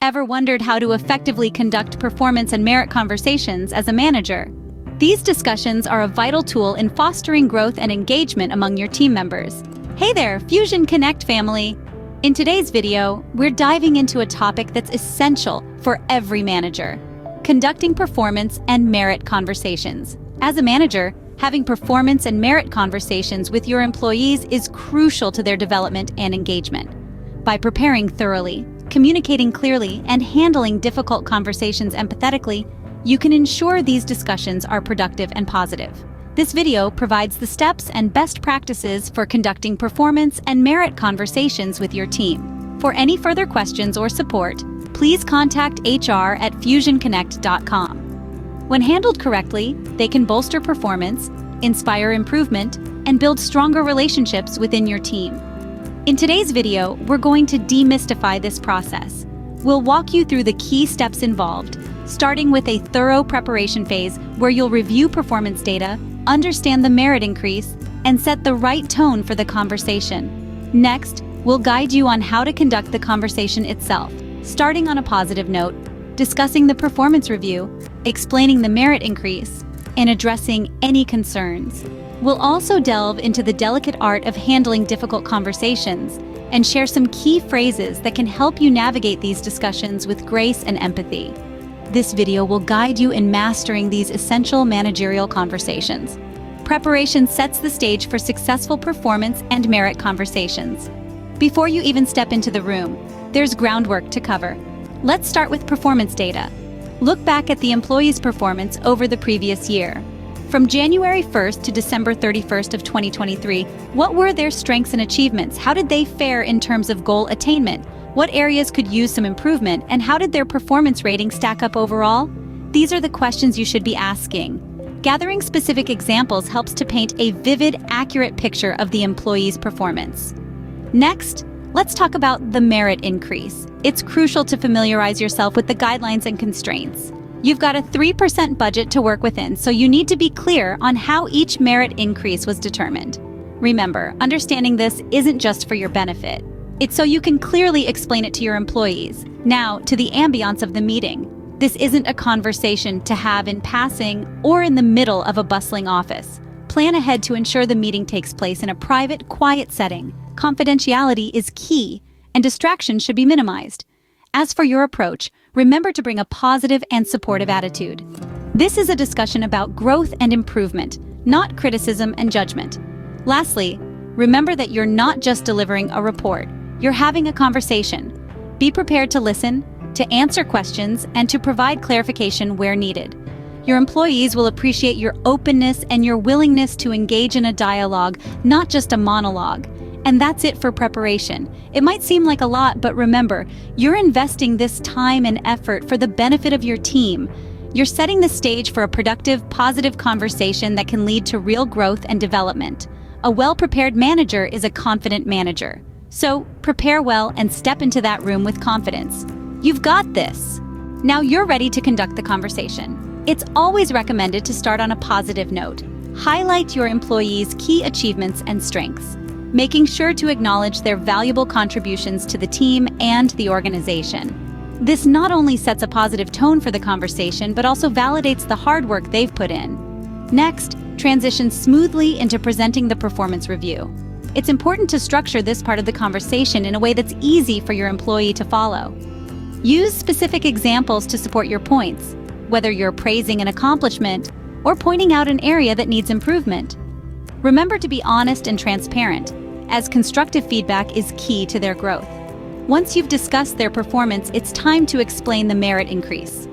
Ever wondered how to effectively conduct performance and merit conversations as a manager? These discussions are a vital tool in fostering growth and engagement among your team members. Hey there, Fusion Connect family! In today's video, we're diving into a topic that's essential for every manager: conducting performance and merit conversations. As a manager, having performance and merit conversations with your employees is crucial to their development and engagement. By preparing thoroughly, communicating clearly, and handling difficult conversations empathetically, you can ensure these discussions are productive and positive. This video provides the steps and best practices for conducting performance and merit conversations with your team. For any further questions or support, please contact hr@fusionconnect.com. When handled correctly, they can bolster performance, inspire improvement, and build stronger relationships within your team. In today's video, we're going to demystify this process. We'll walk you through the key steps involved, starting with a thorough preparation phase where you'll review performance data, understand the merit increase, and set the right tone for the conversation. Next, we'll guide you on how to conduct the conversation itself, starting on a positive note, discussing the performance review, explaining the merit increase, and addressing any concerns. We'll also delve into the delicate art of handling difficult conversations and share some key phrases that can help you navigate these discussions with grace and empathy. This video will guide you in mastering these essential managerial conversations. Preparation sets the stage for successful performance and merit conversations. Before you even step into the room, there's groundwork to cover. Let's start with performance data. Look back at the employee's performance over the previous year. From January 1st to December 31st of 2023, what were their strengths and achievements? How did they fare in terms of goal attainment? What areas could use some improvement, and how did their performance rating stack up overall? These are the questions you should be asking. Gathering specific examples helps to paint a vivid, accurate picture of the employee's performance. Next, let's talk about the merit increase. It's crucial to familiarize yourself with the guidelines and constraints. You've got a 3% budget to work within, so you need to be clear on how each merit increase was determined. Remember, understanding this isn't just for your benefit. It's so you can clearly explain it to your employees. Now, to the ambiance of the meeting. This isn't a conversation to have in passing or in the middle of a bustling office. Plan ahead to ensure the meeting takes place in a private, quiet setting. Confidentiality is key, and distractions should be minimized. As for your approach, remember to bring a positive and supportive attitude. This is a discussion about growth and improvement, not criticism and judgment. Lastly, remember that you're not just delivering a report. You're having a conversation. Be prepared to listen, to answer questions, and to provide clarification where needed. Your employees will appreciate your openness and your willingness to engage in a dialogue, not just a monologue. And that's it for preparation. It might seem like a lot, but remember, you're investing this time and effort for the benefit of your team. You're setting the stage for a productive, positive conversation that can lead to real growth and development. A well-prepared manager is a confident manager. So, prepare well and step into that room with confidence. You've got this. Now you're ready to conduct the conversation. It's always recommended to start on a positive note. Highlight your employees' key achievements and strengths, making sure to acknowledge their valuable contributions to the team and the organization. This not only sets a positive tone for the conversation, but also validates the hard work they've put in. Next, transition smoothly into presenting the performance review. It's important to structure this part of the conversation in a way that's easy for your employee to follow. Use specific examples to support your points, whether you're praising an accomplishment or pointing out an area that needs improvement. Remember to be honest and transparent, as constructive feedback is key to their growth. Once you've discussed their performance, it's time to explain the merit increase.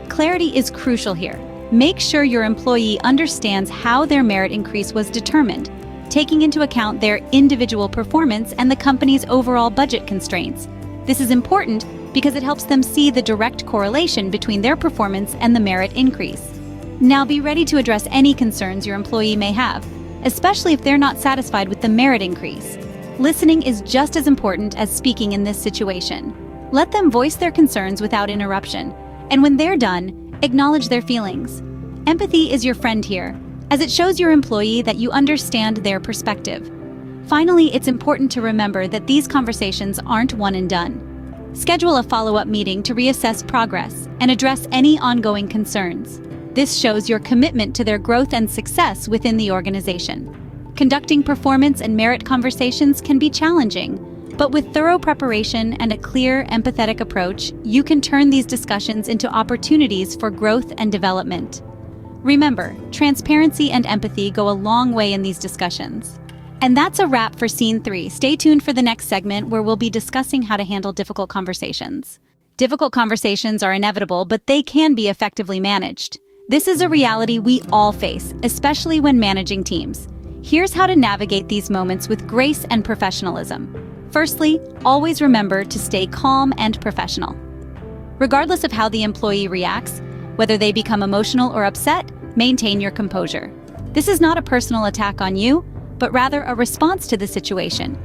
Clarity is crucial here. Make sure your employee understands how their merit increase was determined, taking into account their individual performance and the company's overall budget constraints. This is important because it helps them see the direct correlation between their performance and the merit increase. Now be ready to address any concerns your employee may have, especially if they're not satisfied with the merit increase. Listening is just as important as speaking in this situation. Let them voice their concerns without interruption, and when they're done, acknowledge their feelings. Empathy is your friend here, as it shows your employee that you understand their perspective. Finally, it's important to remember that these conversations aren't one and done. Schedule a follow-up meeting to reassess progress and address any ongoing concerns. This shows your commitment to their growth and success within the organization. Conducting performance and merit conversations can be challenging, but with thorough preparation and a clear, empathetic approach, you can turn these discussions into opportunities for growth and development. Remember, transparency and empathy go a long way in these discussions. And that's a wrap for Scene 3. Stay tuned for the next segment where we'll be discussing how to handle difficult conversations. Difficult conversations are inevitable, but they can be effectively managed. This is a reality we all face, especially when managing teams. Here's how to navigate these moments with grace and professionalism. Firstly, always remember to stay calm and professional. Regardless of how the employee reacts, whether they become emotional or upset, maintain your composure. This is not a personal attack on you, but rather a response to the situation.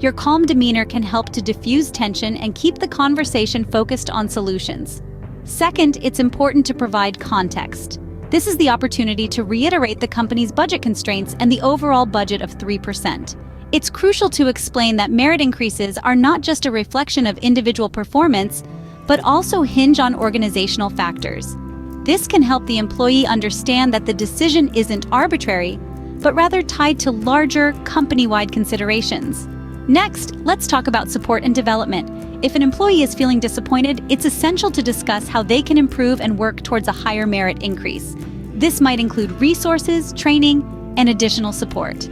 Your calm demeanor can help to diffuse tension and keep the conversation focused on solutions. Second, it's important to provide context. This is the opportunity to reiterate the company's budget constraints and the overall budget of 3%. It's crucial to explain that merit increases are not just a reflection of individual performance, but also hinge on organizational factors. This can help the employee understand that the decision isn't arbitrary, but rather tied to larger, company-wide considerations. Next, let's talk about support and development. If an employee is feeling disappointed, it's essential to discuss how they can improve and work towards a higher merit increase. This might include resources, training, and additional support.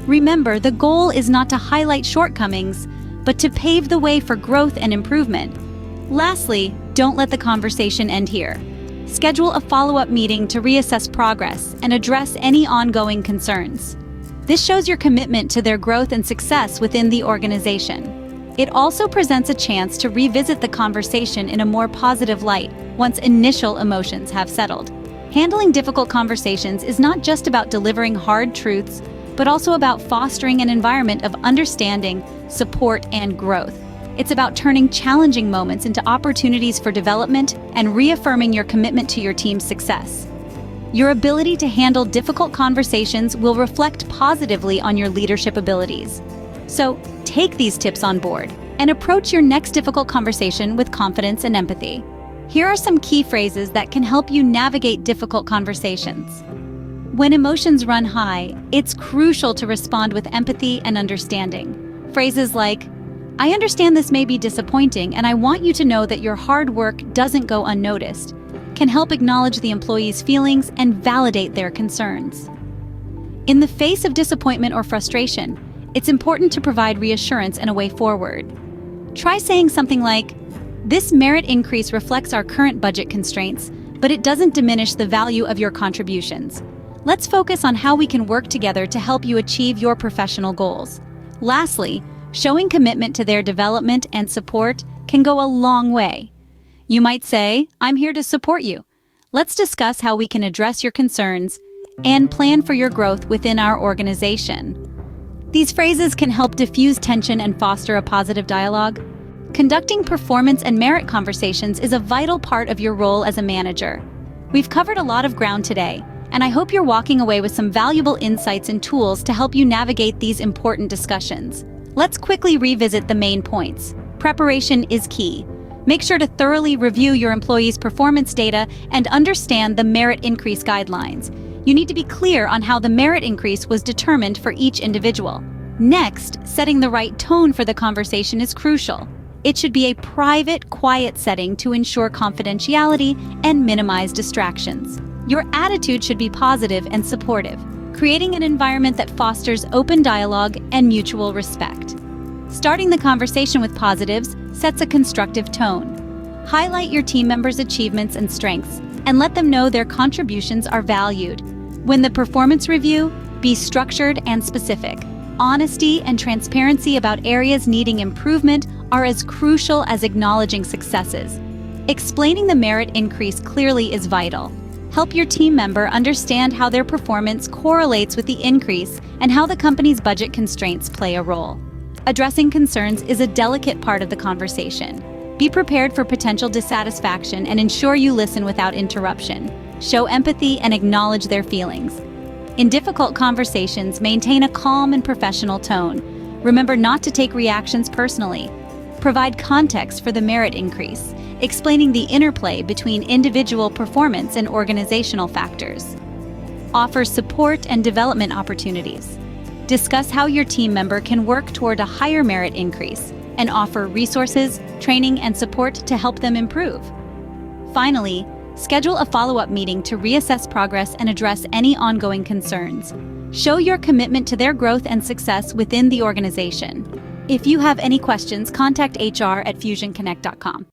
Remember, the goal is not to highlight shortcomings, but to pave the way for growth and improvement. Lastly, don't let the conversation end here. Schedule a follow-up meeting to reassess progress and address any ongoing concerns. This shows your commitment to their growth and success within the organization. It also presents a chance to revisit the conversation in a more positive light once initial emotions have settled. Handling difficult conversations is not just about delivering hard truths, but also about fostering an environment of understanding, support, and growth. It's about turning challenging moments into opportunities for development and reaffirming your commitment to your team's success. Your ability to handle difficult conversations will reflect positively on your leadership abilities. So, take these tips on board and approach your next difficult conversation with confidence and empathy. Here are some key phrases that can help you navigate difficult conversations. When emotions run high, it's crucial to respond with empathy and understanding. Phrases like, "I understand this may be disappointing, and I want you to know that your hard work doesn't go unnoticed," can help acknowledge the employee's feelings and validate their concerns. In the face of disappointment or frustration, it's important to provide reassurance and a way forward. Try saying something like, "This merit increase reflects our current budget constraints, but it doesn't diminish the value of your contributions. Let's focus on how we can work together to help you achieve your professional goals." Lastly, showing commitment to their development and support can go a long way. You might say, "I'm here to support you. Let's discuss how we can address your concerns and plan for your growth within our organization." These phrases can help diffuse tension and foster a positive dialogue. Conducting performance and merit conversations is a vital part of your role as a manager. We've covered a lot of ground today, and I hope you're walking away with some valuable insights and tools to help you navigate these important discussions. Let's quickly revisit the main points. Preparation is key. Make sure to thoroughly review your employees' performance data and understand the merit increase guidelines. You need to be clear on how the merit increase was determined for each individual. Next, setting the right tone for the conversation is crucial. It should be a private, quiet setting to ensure confidentiality and minimize distractions. Your attitude should be positive and supportive, creating an environment that fosters open dialogue and mutual respect. Starting the conversation with positives sets a constructive tone. Highlight your team members' achievements and strengths, and let them know their contributions are valued. When the performance review, be structured and specific. Honesty and transparency about areas needing improvement are as crucial as acknowledging successes. Explaining the merit increase clearly is vital. Help your team member understand how their performance correlates with the increase and how the company's budget constraints play a role. Addressing concerns is a delicate part of the conversation. Be prepared for potential dissatisfaction and ensure you listen without interruption. Show empathy and acknowledge their feelings. In difficult conversations, maintain a calm and professional tone. Remember not to take reactions personally. Provide context for the merit increase, explaining the interplay between individual performance and organizational factors. Offer support and development opportunities. Discuss how your team member can work toward a higher merit increase and offer resources, training, and support to help them improve. Finally, schedule a follow-up meeting to reassess progress and address any ongoing concerns. Show your commitment to their growth and success within the organization. If you have any questions, contact HR@fusionconnect.com.